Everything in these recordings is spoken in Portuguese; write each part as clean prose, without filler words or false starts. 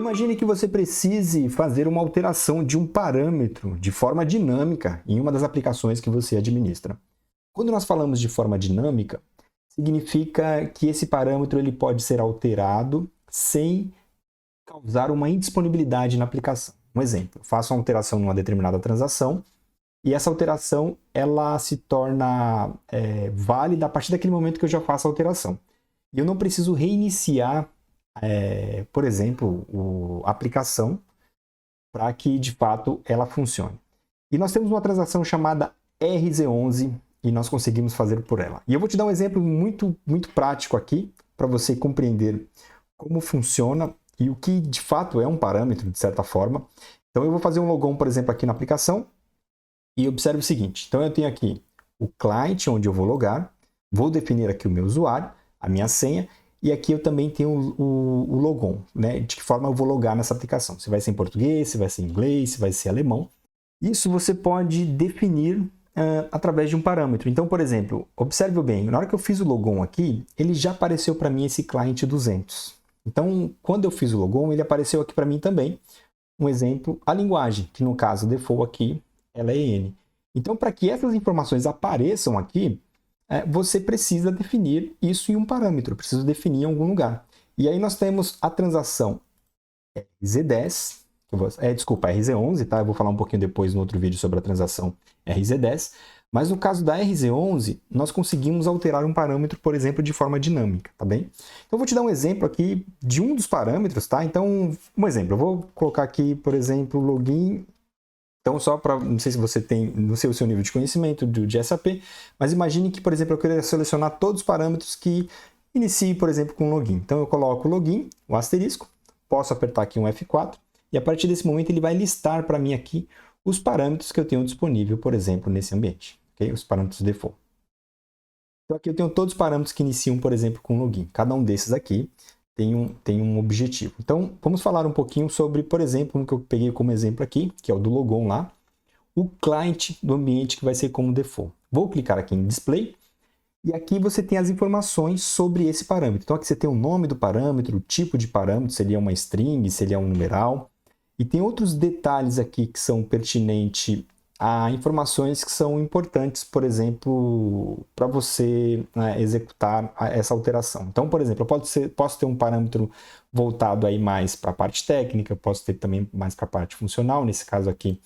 Imagine que você precise fazer uma alteração de um parâmetro de forma dinâmica em uma das aplicações que você administra. Quando nós falamos de forma dinâmica, significa que esse parâmetro ele pode ser alterado sem causar uma indisponibilidade na aplicação. Um exemplo, eu faço uma alteração numa determinada transação e essa alteração ela se torna válida a partir daquele momento que eu já faço a alteração. E eu não preciso reiniciar, por exemplo, a aplicação para que de fato ela funcione. E nós temos uma transação chamada RZ11 e nós conseguimos fazer por ela. E eu vou te dar um exemplo muito prático aqui para você compreender como funciona e o que de fato é um parâmetro de certa forma. Então eu vou fazer um logon, por exemplo, aqui na aplicação e observe o seguinte. Então eu tenho aqui o client onde eu vou logar, vou definir aqui o meu usuário, a minha senha. E aqui eu também tenho o logon, né? De que forma eu vou logar nessa aplicação. Se vai ser em português, se vai ser em inglês, se vai ser alemão. Isso você pode definir através de um parâmetro. Então, por exemplo, observe bem, na hora que eu fiz o logon aqui, ele já apareceu para mim esse client 200. Então, quando eu fiz o logon, ele apareceu aqui para mim também. Um exemplo, a linguagem, que no caso default aqui, ela é EN. Então, para que essas informações apareçam aqui, você precisa definir isso em um parâmetro, precisa definir em algum lugar. E aí nós temos a transação RZ10, desculpa, RZ11, tá? Eu vou falar um pouquinho depois no outro vídeo sobre a transação RZ10, mas no caso da RZ11, nós conseguimos alterar um parâmetro, por exemplo, de forma dinâmica, tá bem? Então eu vou te dar um exemplo aqui de um dos parâmetros, tá? Então, um exemplo, eu vou colocar aqui, por exemplo, login. Então, só para, não sei se você tem, não sei o seu nível de conhecimento de SAP, mas imagine que, por exemplo, eu queria selecionar todos os parâmetros que iniciem, por exemplo, com login. Então, eu coloco o login, o asterisco, posso apertar aqui um F4, e a partir desse momento ele vai listar para mim aqui os parâmetros que eu tenho disponível, por exemplo, nesse ambiente, okay? Os parâmetros default. Então, aqui eu tenho todos os parâmetros que iniciam, por exemplo, com login. Cada um desses aqui tem um objetivo. Então, vamos falar um pouquinho sobre, por exemplo, um que eu peguei como exemplo aqui, que é o do logon lá, o client do ambiente que vai ser como default. Vou clicar aqui em Display, e aqui você tem as informações sobre esse parâmetro. Então, aqui você tem o nome do parâmetro, o tipo de parâmetro, seria uma string, seria um numeral, e tem outros detalhes aqui que são pertinentes a informações que são importantes, por exemplo, para você executar essa alteração. Então, por exemplo, eu posso ter um parâmetro voltado aí mais para a parte técnica, posso ter também mais para a parte funcional. Nesse caso aqui,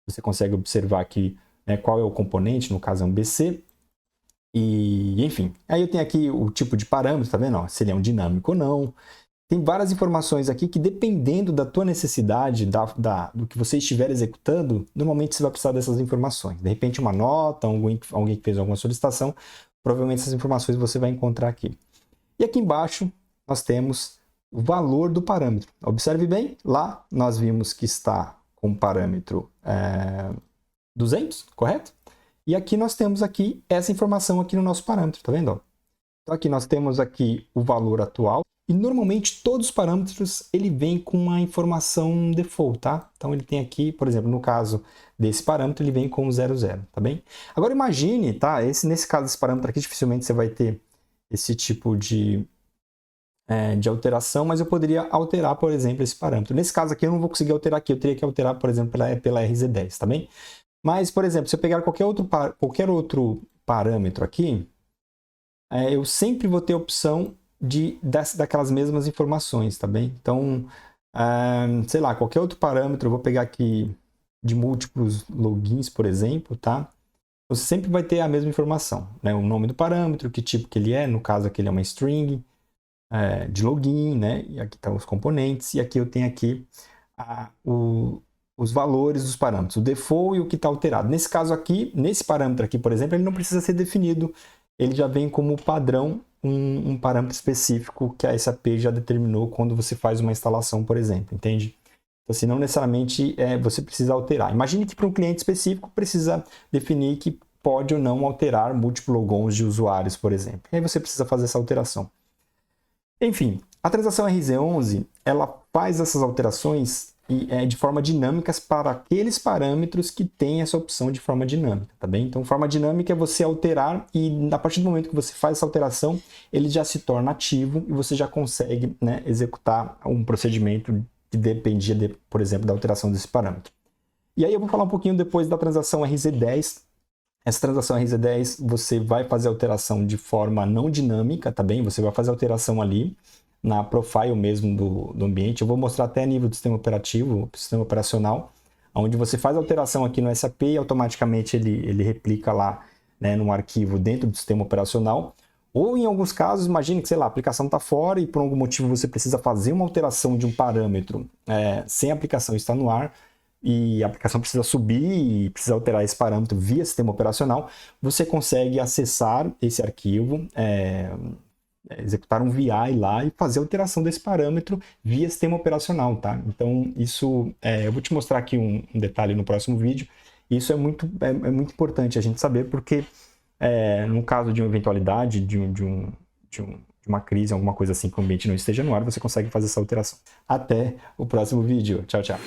você consegue observar aqui qual é o componente, no caso é um BC. E, enfim, aí eu tenho aqui o tipo de parâmetro, tá vendo? Ó, se ele é um dinâmico ou não. Tem várias informações aqui que, dependendo da tua necessidade, do que você estiver executando, normalmente você vai precisar dessas informações. De repente, uma nota, alguém que fez alguma solicitação, provavelmente essas informações você vai encontrar aqui. E aqui embaixo, nós temos o valor do parâmetro. Observe bem, lá nós vimos que está com o parâmetro 200, correto? E aqui nós temos aqui essa informação aqui no nosso parâmetro, tá vendo? Então, aqui nós temos aqui o valor atual. E normalmente todos os parâmetros ele vem com uma informação default, tá? Então ele tem aqui, por exemplo, no caso desse parâmetro, ele vem com 00, tá bem? Agora imagine, tá? Nesse caso desse parâmetro aqui, dificilmente você vai ter esse tipo de alteração, mas eu poderia alterar, por exemplo, esse parâmetro. Nesse caso aqui eu não vou conseguir alterar aqui, eu teria que alterar, por exemplo, pela RZ10, tá bem? Mas, por exemplo, se eu pegar qualquer outro parâmetro aqui, eu sempre vou ter a opção daquelas mesmas informações, tá bem? Então, sei lá, qualquer outro parâmetro, eu vou pegar aqui de múltiplos logins, por exemplo, tá? Você sempre vai ter a mesma informação, né? O nome do parâmetro, que tipo que ele é, no caso aqui ele é uma string de login, né? E aqui estão os componentes, e aqui eu tenho aqui os valores dos parâmetros, o default e o que está alterado. Nesse caso aqui, nesse parâmetro aqui, por exemplo, ele não precisa ser definido, ele já vem como padrão um parâmetro específico que a SAP já determinou quando você faz uma instalação, por exemplo, entende? Então, assim, não necessariamente você precisa alterar. Imagine que para um cliente específico precisa definir que pode ou não alterar múltiplos logons de usuários, por exemplo. E aí você precisa fazer essa alteração. Enfim, a transação RZ11, ela faz essas alterações de forma dinâmica para aqueles parâmetros que têm essa opção de forma dinâmica, tá bem? Então, forma dinâmica é você alterar e a partir do momento que você faz essa alteração, ele já se torna ativo e você já consegue, né, executar um procedimento que dependia, por exemplo, da alteração desse parâmetro. E aí eu vou falar um pouquinho depois da transação RZ10. Essa transação RZ10, você vai fazer alteração de forma não dinâmica, tá bem? Você vai fazer alteração ali na profile mesmo do ambiente. Eu vou mostrar até nível do sistema operativo, sistema operacional, onde você faz alteração aqui no SAP e automaticamente ele replica lá, né, num arquivo dentro do sistema operacional. Ou em alguns casos, imagine que, sei lá, a aplicação está fora e por algum motivo você precisa fazer uma alteração de um parâmetro sem a aplicação estar no ar, e a aplicação precisa subir e precisa alterar esse parâmetro via sistema operacional, você consegue acessar esse arquivo, executar um VI lá e fazer a alteração desse parâmetro via sistema operacional, tá? Então, isso, eu vou te mostrar aqui um detalhe no próximo vídeo. Isso é muito importante a gente saber, porque no caso de uma eventualidade, de uma crise, alguma coisa assim, que o ambiente não esteja no ar, você consegue fazer essa alteração. Até o próximo vídeo. Tchau, tchau.